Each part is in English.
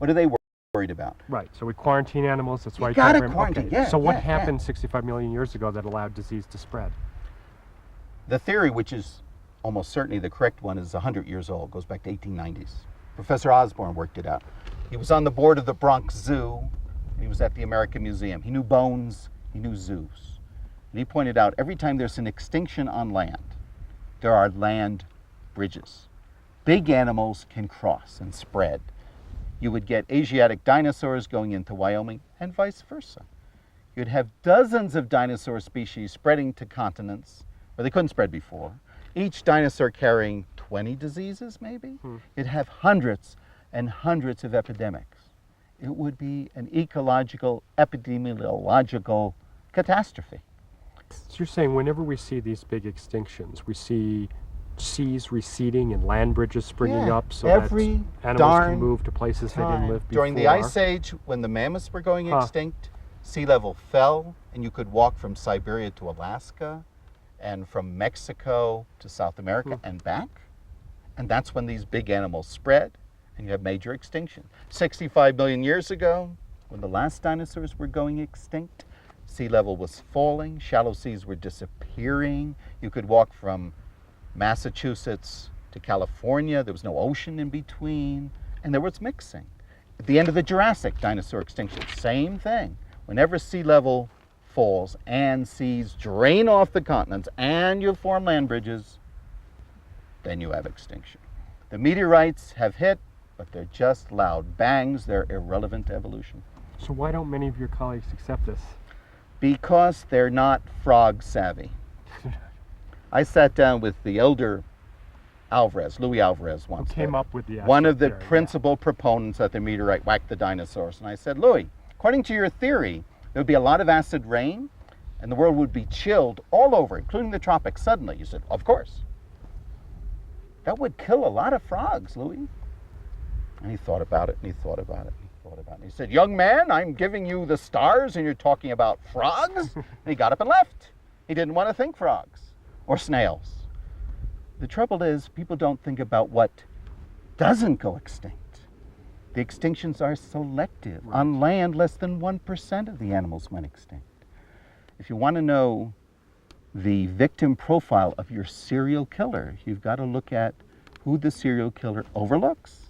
What are they worried about? Right, so we quarantine animals, that's why You gotta quarantine, yeah. So what happened 65 million years ago that allowed disease to spread? The theory, which is almost certainly the correct one, is 100 years old, goes back to 1890s. Professor Osborne worked it out. He was on the board of the Bronx Zoo, and he was at the American Museum. He knew bones, he knew zoos. And he pointed out every time there's an extinction on land, there are land bridges. Big animals can cross and spread. You would get Asiatic dinosaurs going into Wyoming and vice versa. You'd have dozens of dinosaur species spreading to continents where they couldn't spread before. Each dinosaur carrying 20 diseases, maybe? You'd have hundreds and hundreds of epidemics. It would be an ecological, epidemiological catastrophe. So you're saying whenever we see these big extinctions, we see seas receding and land bridges springing up so that animals can move to places they didn't live before? During the Ice Age, when the mammoths were going extinct, sea level fell and you could walk from Siberia to Alaska and from Mexico to South America and back. And that's when these big animals spread and you have major extinction. 65 million years ago, when the last dinosaurs were going extinct, sea level was falling, shallow seas were disappearing. You could walk from Massachusetts to California. There was no ocean in between, and there was mixing. At the end of the Jurassic dinosaur extinction, same thing. Whenever sea level falls and seas drain off the continents and you form land bridges, then you have extinction. The meteorites have hit, but they're just loud bangs. They're irrelevant to evolution. So why don't many of your colleagues accept this? Because they're not frog savvy. I sat down with the elder Alvarez, Louis Alvarez once. Who came up with the one of the theory, principal proponents that the meteorite whacked the dinosaurs. And I said, Louis, according to your theory, there would be a lot of acid rain and the world would be chilled all over, including the tropics, suddenly. You said, of course. That would kill a lot of frogs, Louis. And he thought about it, and he thought about it, and he thought about it. And he said, young man, I'm giving you the stars and you're talking about frogs? And he got up and left. He didn't want to think frogs or snails. The trouble is, people don't think about what doesn't go extinct. The extinctions are selective. Right. On land, less than 1% of the animals went extinct. If you want to know the victim profile of your serial killer, you've got to look at who the serial killer overlooks.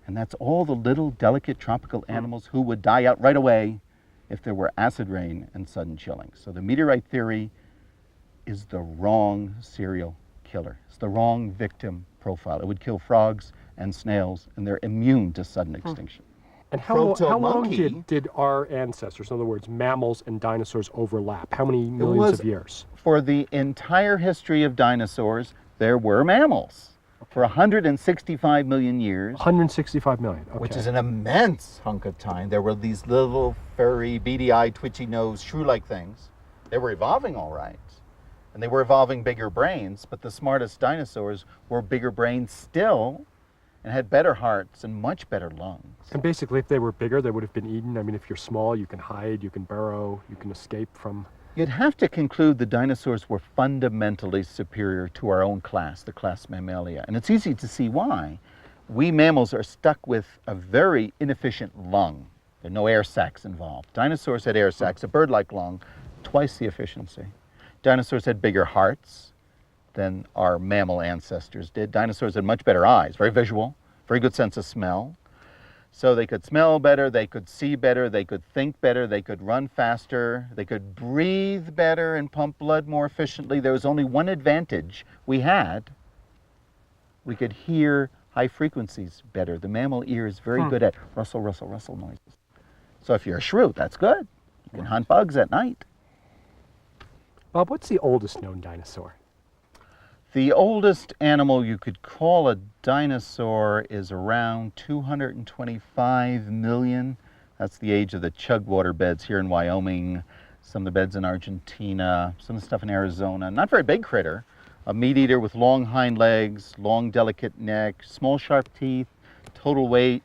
And that's all the little delicate tropical animals who would die out right away if there were acid rain and sudden chilling. So the meteorite theory is the wrong serial killer. It's the wrong victim profile. It would kill frogs and snails, and they're immune to sudden extinction. And how long did our ancestors, in other words, mammals and dinosaurs, overlap? How many millions of years? For the entire history of dinosaurs, there were mammals. For 165 million years. 165 million, okay. Which is an immense hunk of time. There were these little furry, beady-eyed, twitchy-nosed, shrew-like things. They were evolving all right. And they were evolving bigger brains, but the smartest dinosaurs were bigger brains still and had better hearts and much better lungs. And basically, if they were bigger, they would have been eaten. I mean, if you're small, you can hide, you can burrow, you can escape from... You'd have to conclude the dinosaurs were fundamentally superior to our own class, the class Mammalia. And it's easy to see why. We mammals are stuck with a very inefficient lung. There are no air sacs involved. Dinosaurs had air sacs, a bird-like lung, twice the efficiency. Dinosaurs had bigger hearts than our mammal ancestors did. Dinosaurs had much better eyes, very visual, very good sense of smell. So they could smell better, they could see better, they could think better, they could run faster, they could breathe better and pump blood more efficiently. There was only one advantage we had. We could hear high frequencies better. The mammal ear is very good at rustle, rustle, rustle noises. So if you're a shrew, that's good. You can hunt bugs at night. Bob, what's the oldest known dinosaur? The oldest animal you could call a dinosaur is around 225 million. That's the age of the chugwater beds here in Wyoming, some of the beds in Argentina, some of the stuff in Arizona. Not very big critter. A meat eater with long hind legs, long delicate neck, small sharp teeth, total weight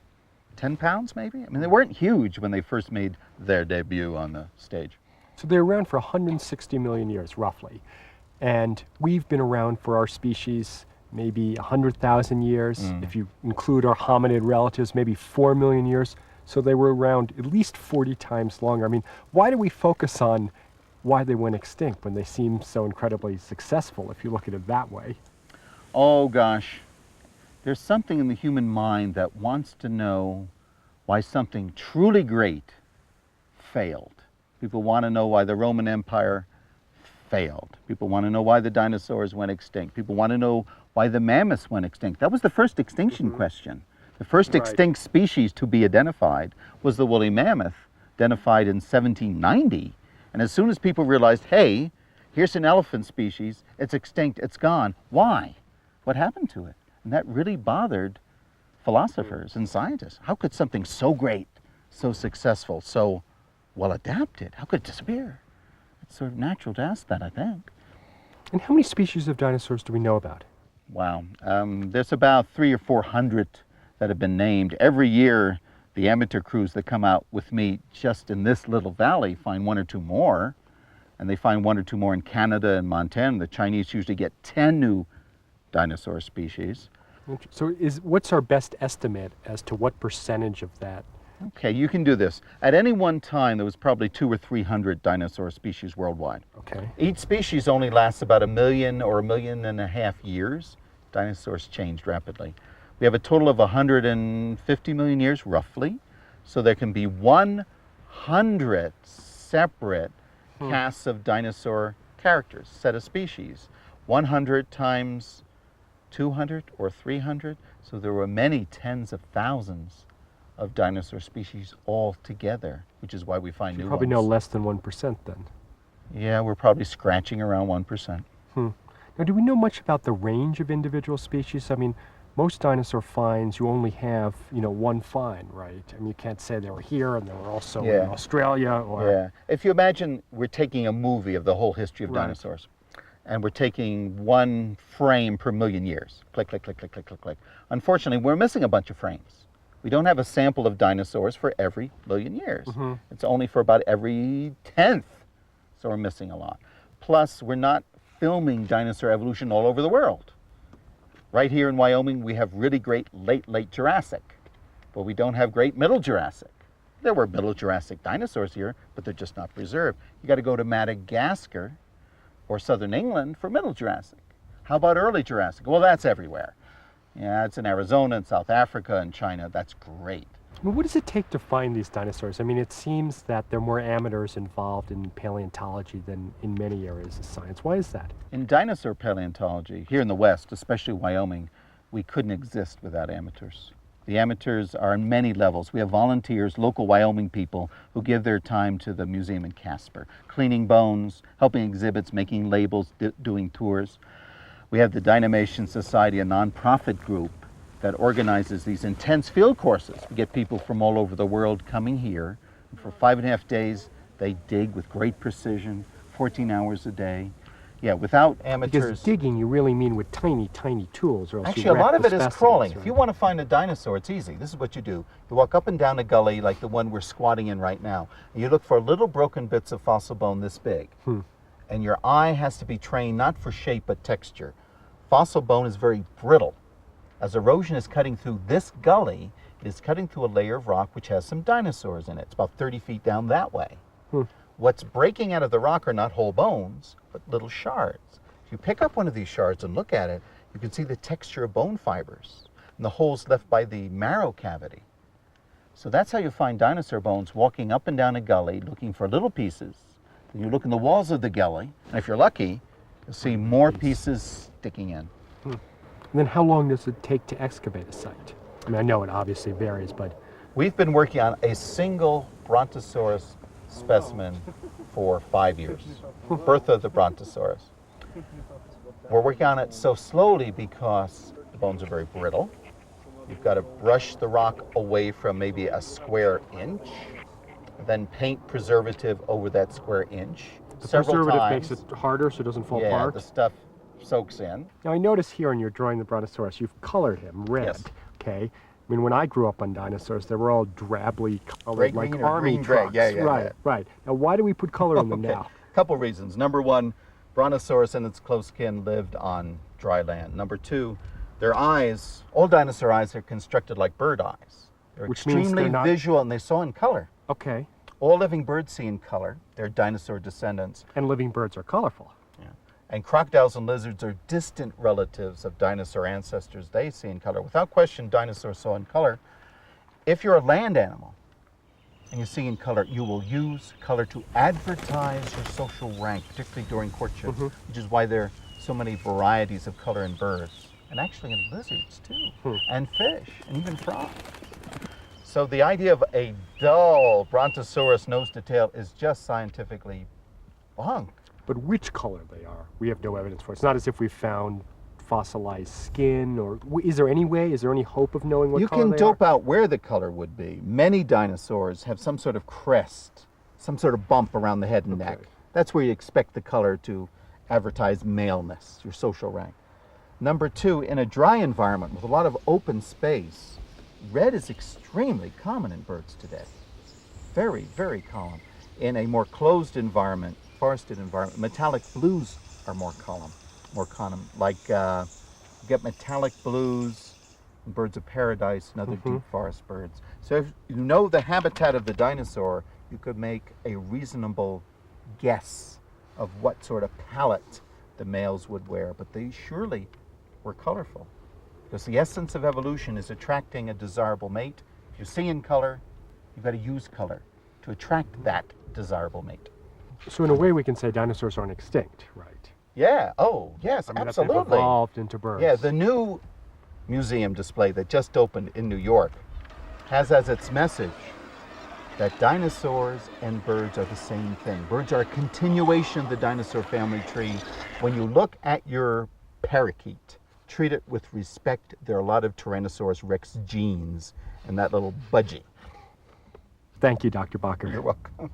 10 pounds maybe? I mean, they weren't huge when they first made their debut on the stage. So they're around for 160 million years, roughly. And we've been around for our species maybe 100,000 years. If you include our hominid relatives, maybe 4 million years. So they were around at least 40 times longer. I mean, why do we focus on why they went extinct when they seem so incredibly successful, if you look at it that way? Oh gosh, there's something in the human mind that wants to know why something truly great failed. People want to know why the Roman Empire failed. People want to know why the dinosaurs went extinct. People want to know why the mammoths went extinct. That was the first extinction question. The first extinct species to be identified was the woolly mammoth, identified in 1790. And as soon as people realized, hey, here's an elephant species, it's extinct, it's gone. Why? What happened to it? And that really bothered philosophers and scientists. How could something so great, so successful, so well adapted, how could it disappear? It's sort of natural to ask that, I think. And how many species of dinosaurs do we know about? Wow. There's about 300 or 400 that have been named. Every year, the amateur crews that come out with me just in this little valley find 1 or 2 more, and they find 1 or 2 more in Canada and Montana. The Chinese usually get 10 new dinosaur species. So what's our best estimate as to what percentage of that? Okay, you can do this. At any one time, there was probably 200 or 300 dinosaur species worldwide. Okay. Each species only lasts about 1 million or 1.5 million years. Dinosaurs changed rapidly. We have a total of 150 million years, roughly. So there can be 100 separate casts of dinosaur characters, set of species. 100 times 200 or 300. So there were many tens of thousands of dinosaur species all together, which is why we find new ones. Probably no less than 1% then. Yeah, we're probably scratching around 1%. Now, do we know much about the range of individual species? I mean, most dinosaur finds, you only have, one find, right? I mean, you can't say they were here and they were also in Australia or... Yeah. If you imagine we're taking a movie of the whole history of dinosaurs, and we're taking 1 frame per million years. Click, click, click, click, click, click, click. Unfortunately, we're missing a bunch of frames. We don't have a sample of dinosaurs for every million years. It's only for about every 10th. So we're missing a lot. Plus, we're not filming dinosaur evolution all over the world. Right here in Wyoming, we have really great late Jurassic, but we don't have great Middle Jurassic. There were Middle Jurassic dinosaurs here, but they're just not preserved. You got to go to Madagascar or southern England for Middle Jurassic. How about early Jurassic? Well, that's everywhere. Yeah, it's in Arizona and South Africa and China. That's great. Well, what does it take to find these dinosaurs? I mean, it seems that there are more amateurs involved in paleontology than in many areas of science. Why is that? In dinosaur paleontology, here in the West, especially Wyoming, we couldn't exist without amateurs. The amateurs are on many levels. We have volunteers, local Wyoming people, who give their time to the museum in Casper, cleaning bones, helping exhibits, making labels, doing tours. We have the Dynamation Society, a nonprofit group that organizes these intense field courses. We get people from all over the world coming here. And for 5.5 days, they dig with great precision, 14 hours a day. Yeah, without amateurs... Because digging, you really mean with tiny, tiny tools, or else Actually, you a lot of it is crawling. Right? If you want to find a dinosaur, it's easy. This is what you do. You walk up and down a gully like the one we're squatting in right now. And you look for little broken bits of fossil bone this big. And your eye has to be trained not for shape, but texture. Fossil bone is very brittle. As erosion is cutting through this gully, it is cutting through a layer of rock which has some dinosaurs in it. It's about 30 feet down that way. What's breaking out of the rock are not whole bones, but little shards. If you pick up one of these shards and look at it, you can see the texture of bone fibers and the holes left by the marrow cavity. So that's how you find dinosaur bones walking up and down a gully looking for little pieces. Then you look in the walls of the gully, and if you're lucky, you'll see more pieces sticking in. And then how long does it take to excavate a site? I mean, I know it obviously varies, but... We've been working on a single Brontosaurus specimen for 5 years. Birth of the Brontosaurus. We're working on it so slowly because the bones are very brittle. You've got to brush the rock away from maybe a square inch, then paint preservative over that square inch several preservative times. Makes it harder so it doesn't fall Yeah, apart? the stuff soaks in. Now I notice here in your drawing the Brontosaurus, you've colored him red, Yes. okay? I mean, when I grew up on dinosaurs, they were all drably colored, Gray like green or army green gray. trucks. Yeah, yeah, right, yeah. right. Now, why do we put color in them now? Couple reasons. Number one, Brontosaurus and its close kin lived on dry land. Number two, their eyes, all dinosaur eyes are constructed like bird eyes. They're Which means extremely they're not- visual and they saw in color. Okay. All living birds see in color. They're dinosaur descendants. And living birds are colorful. Yeah. And crocodiles and lizards are distant relatives of dinosaur ancestors. They see in color. Without question, dinosaurs saw in color. If you're a land animal and you see in color, you will use color to advertise your social rank, particularly during courtship, which is why there are so many varieties of color in birds, and actually in lizards too, and fish, and even frogs. So the idea of a dull brontosaurus nose to tail is just scientifically bunk. But which color they are, we have no evidence for. It's not as if we found fossilized skin, or is there any way, is there any hope of knowing what You color can they dope are? out where the color would be. Many dinosaurs have some sort of crest, some sort of bump around the head and neck. Okay. That's where you expect the color to advertise maleness, your social rank. Number two, in a dry environment with a lot of open space, red is extremely common in birds today. Very, very common. In a more closed environment, forested environment, metallic blues are more common. Like you get metallic blues in birds of paradise and other deep forest birds. So if you know the habitat of the dinosaur, you could make a reasonable guess of what sort of palette the males would wear, but they surely were colorful. Because the essence of evolution is attracting a desirable mate. If you see in color, you've got to use color to attract that desirable mate. So in a way we can say dinosaurs aren't extinct, right? Yeah, oh, yes, I mean, that they've absolutely. evolved into birds. Yeah, the new museum display that just opened in New York has as its message that dinosaurs and birds are the same thing. Birds are a continuation of the dinosaur family tree. When you look at your parakeet, treat it with respect. There are a lot of Tyrannosaurus rex genes in that little budgie. Thank you, Dr. Bacher. You're welcome.